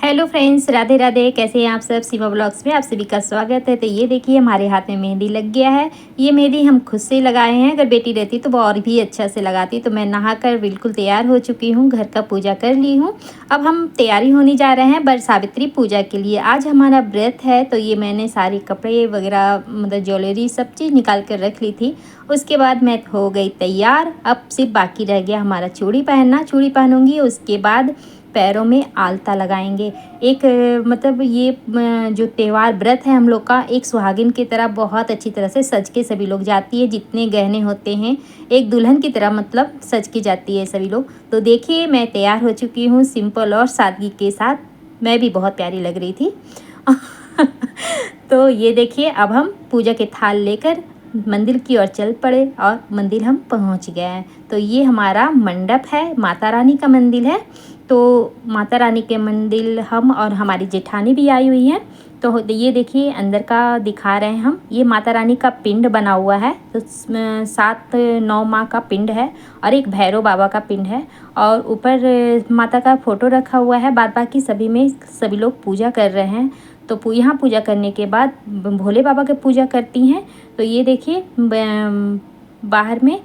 Hello friends, Radhe Radhe. कैसे हैं आप सब। सीमा ब्लॉग्स में आप सभी का स्वागत है। तो ये देखिए हमारे हाथ में मेहंदी लग गया है। ये मेहंदी हम खुद से लगाए हैं। अगर बेटी रहती तो वो और भी अच्छा से लगाती। तो मैं नहाकर बिल्कुल तैयार हो चुकी हूँ, घर का पूजा कर ली हूँ। अब हम तैयारी होने जा रहे हैं वर सावित्री पूजा के लिए। आज हमारा व्रत है, तो ये मैंने सारे कपड़े वगैरह मतलब ज्वेलरी सब चीज़ निकाल कर रख ली थी। उसके बाद मैं हो गई तैयार। अब सिर्फ बाकी रह गया हमारा चूड़ी पहनना। चूड़ी पहनूंगी, उसके बाद पैरों में आलता लगाएंगे। एक मतलब ये जो त्यौहार व्रत है हम लोग का, एक सुहागिन की तरह बहुत अच्छी तरह से सज के सभी लोग जाती है। जितने गहने होते हैं एक दुल्हन की तरह मतलब सज के जाती है सभी लोग। तो देखिए मैं तैयार हो चुकी हूँ सिंपल और सादगी के साथ। मैं भी बहुत प्यारी लग रही थी। तो ये देखिए अब हम पूजा के थाल लेकर मंदिर की ओर चल पड़े और मंदिर हम पहुंच गए हैं। तो ये हमारा मंडप है, माता रानी का मंदिर है। तो माता रानी के मंदिर हम और हमारी जेठानी भी आई हुई हैं। तो ये देखिए अंदर का दिखा रहे हैं हम। ये माता रानी का पिंड बना हुआ है। तो 7-9 माँ का पिंड है और एक भैरव बाबा का पिंड है। और ऊपर माता का फोटो रखा हुआ है। बाद बाकी सभी में सभी लोग पूजा कर रहे हैं। तो यहाँ पूजा करने के बाद भोले बाबा की पूजा करती हैं। तो ये देखिए बाहर में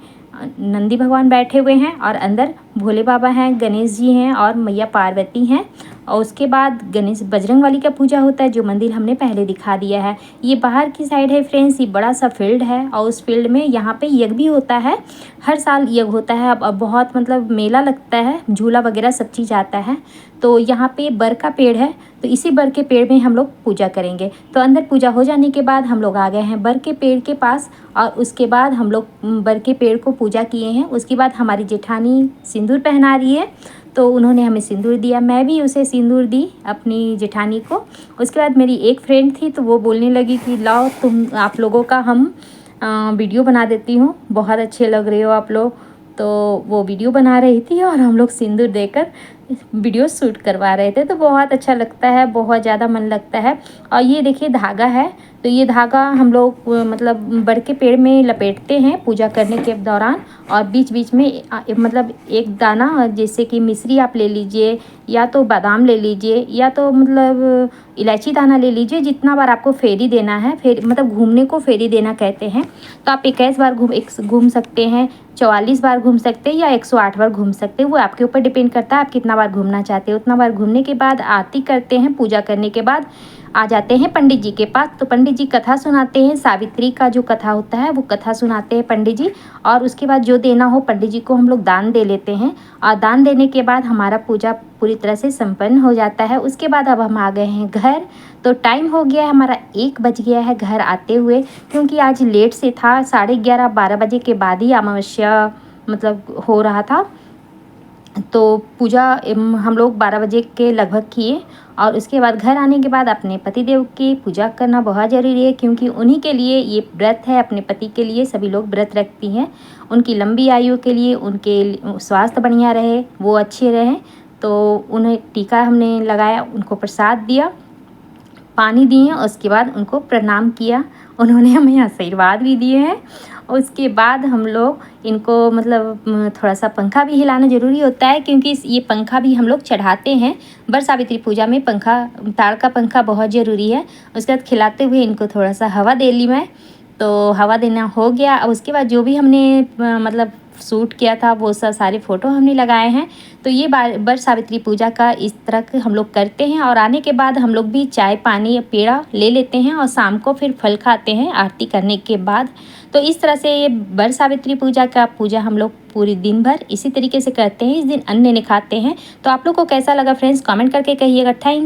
नंदी भगवान बैठे हुए हैं और अंदर भोले बाबा हैं, गणेश जी हैं और मैया पार्वती हैं। और उसके बाद गणेश बजरंगबली का पूजा होता है, जो मंदिर हमने पहले दिखा दिया है। ये बाहर की साइड है फ्रेंड्स। ये बड़ा सा फील्ड है और उस फील्ड में यहाँ पे यज्ञ भी होता है। हर साल यज्ञ होता है। अब बहुत मतलब मेला लगता है, झूला वगैरह सब चीज़ आता है। तो यहाँ पे बर का पेड़ है, तो इसी बर के पेड़ में हम लोग पूजा करेंगे। तो अंदर पूजा हो जाने के बाद हम लोग आ गए हैं बर के पेड़ के पास। और उसके बाद हम लोग बर के पेड़ को पूजा किए हैं। उसके बाद हमारी जेठानी सिंदूर पहना रही है, तो उन्होंने हमें सिंदूर दिया। मैं भी उसे सिंदूर दी अपनी जेठानी को। उसके बाद मेरी एक फ्रेंड थी, तो वो बोलने लगी कि लाओ तुम आप लोगों का हम वीडियो बना देती हूँ, बहुत अच्छे लग रहे हो आप लोग। तो वो वीडियो बना रही थी और हम लोग सिंदूर देकर वीडियो शूट करवा रहे थे। तो बहुत अच्छा लगता है, बहुत ज़्यादा मन लगता है। और ये देखिए धागा है। तो ये धागा हम लोग मतलब बर के पेड़ में लपेटते हैं पूजा करने के दौरान। और बीच बीच में मतलब एक दाना, जैसे कि मिश्री आप ले लीजिए, या तो बादाम ले लीजिए, या तो मतलब इलायची दाना ले लीजिए। जितना बार आपको फेरी देना है, फेरी मतलब घूमने को फेरी देना कहते हैं। तो आप 21 बार घूम सकते हैं, 44 बार घूम सकते हैं, या 108 बार घूम सकते हैं। वो आपके ऊपर डिपेंड करता है आप कितना बार घूमना चाहते हैं। उतना बार घूमने के बाद आरती करते हैं। पूजा करने के बाद आ जाते हैं पंडित जी के पास। तो पंडित जी कथा सुनाते हैं। सावित्री का जो कथा होता है वो कथा सुनाते हैं पंडित जी। और उसके बाद जो देना हो पंडित जी को हम लोग दान दे लेते हैं। और दान देने के बाद हमारा पूजा पूरी तरह से संपन्न हो जाता है। उसके बाद अब हम आ गए हैं घर। तो टाइम हो गया है हमारा 1 बज गया है घर आते हुए, क्योंकि आज लेट से था। 11:30-12 बजे के बाद ही अमावस्या मतलब हो रहा था। तो पूजा हम लोग 12 बजे के लगभग किए। और उसके बाद घर आने के बाद अपने पतिदेव की पूजा करना बहुत ज़रूरी है, क्योंकि उन्हीं के लिए ये व्रत है। अपने पति के लिए सभी लोग व्रत रखती हैं, उनकी लंबी आयु के लिए, उनके स्वास्थ्य बढ़िया रहे, वो अच्छे रहें। तो उन्हें टीका हमने लगाया, उनको प्रसाद दिया, पानी दिए। उसके बाद उनको प्रणाम किया। उन्होंने हमें आशीर्वाद भी दिए हैं। उसके बाद हम लोग इनको मतलब थोड़ा सा पंखा भी हिलाना ज़रूरी होता है, क्योंकि ये पंखा भी हम लोग चढ़ाते हैं। वर सावित्री पूजा में पंखा, ताड़ का पंखा बहुत ज़रूरी है। उसके बाद खिलाते हुए इनको थोड़ा सा हवा दे ली मैं। तो हवा देना हो गया। अब उसके बाद जो भी हमने मतलब शूट किया था वो सब सारे फ़ोटो हमने लगाए हैं। तो ये वर सावित्री पूजा का इस तरह हम लोग करते हैं। और आने के बाद हम लोग भी चाय पानी या पेड़ा ले लेते हैं और शाम को फिर फल खाते हैं आरती करने के बाद। तो इस तरह से ये वर सावित्री पूजा का पूजा हम लोग पूरी दिन भर इसी तरीके से करते हैं। इस दिन अन्न नहीं खाते हैं। तो आप लोग को कैसा लगा फ्रेंड्स, कमेंट करके कहिएगा। Thank you.